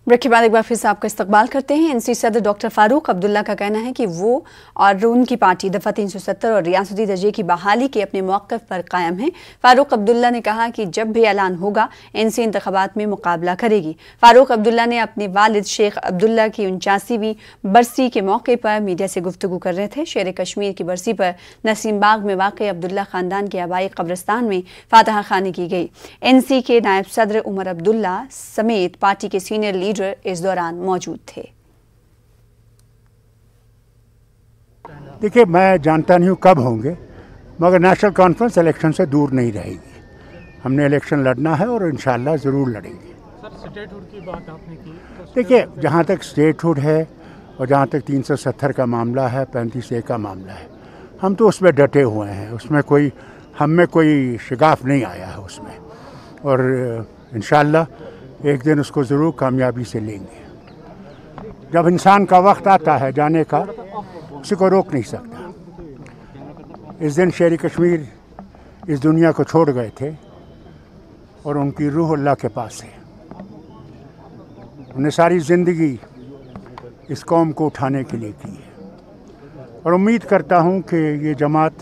Break के बाद एक बार फिर से आपका इस्तकबाल करते हैं। एनसी सदर डॉक्टर फारूक अब्दुल्ला का कहना है कि वो और उनकी पार्टी दफ़ा 370 और रियासती दर्जे की बहाली के अपने मौक़िफ़ पर कायम है। फारूक अब्दुल्ला ने कहा कि जब भी ऐलान होगा एनसी इंतख़ाबात में मुकाबला करेगी। फारूक अब्दुल्ला ने अपने वालिद शेख अब्दुल्ला की 89वीं बरसी के मौके पर मीडिया से गुफ्तगू कर रहे थे। शेर कश्मीर की बरसी पर नसीम बाग में वाक़ अब्दुल्ला ख़ानदान के आबाई कब्रिस्तान में फातहा खानी की गई। एनसी के नायब सदर उमर अब्दुल्ला समेत पार्टी के सीनियर लीडर इस दौरान मौजूद थे। देखिए, मैं जानता नहीं हूँ कब होंगे, मगर नेशनल कॉन्फ्रेंस इलेक्शन से दूर नहीं रहेगी। हमने इलेक्शन लड़ना है और इंशाअल्लाह ज़रूर लड़ेंगे। सर, स्टेटहुड की बात आपने की। देखिए, जहाँ तक स्टेटहुड है और जहाँ तक 370 का मामला है, 35A का मामला है, हम तो उसमें डटे हुए हैं। उसमें कोई हम में कोई शिगाफ नहीं आया है उसमें, और इंशाअल्लाह एक दिन उसको ज़रूर कामयाबी से लेंगे। जब इंसान का वक्त आता है जाने का, उसी को रोक नहीं सकता। इस दिन शेर कश्मीर इस दुनिया को छोड़ गए थे और उनकी रूह अल्लाह के पास है। उन्हें सारी ज़िंदगी इस कौम को उठाने के लिए की है, और उम्मीद करता हूँ कि ये जमात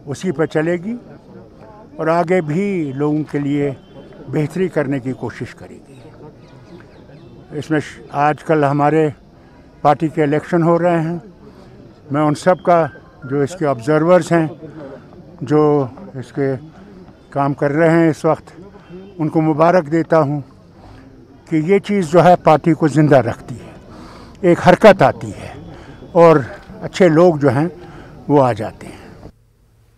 उसी पर चलेगी और आगे भी लोगों के लिए बेहतरी करने की कोशिश करेगी। इसमें आजकल हमारे पार्टी के इलेक्शन हो रहे हैं। मैं उन सब का जो इसके ऑब्जर्वर्स हैं, जो इसके काम कर रहे हैं इस वक्त, उनको मुबारक देता हूं कि ये चीज़ जो है पार्टी को ज़िंदा रखती है, एक हरकत आती है और अच्छे लोग जो हैं वो आ जाते हैं।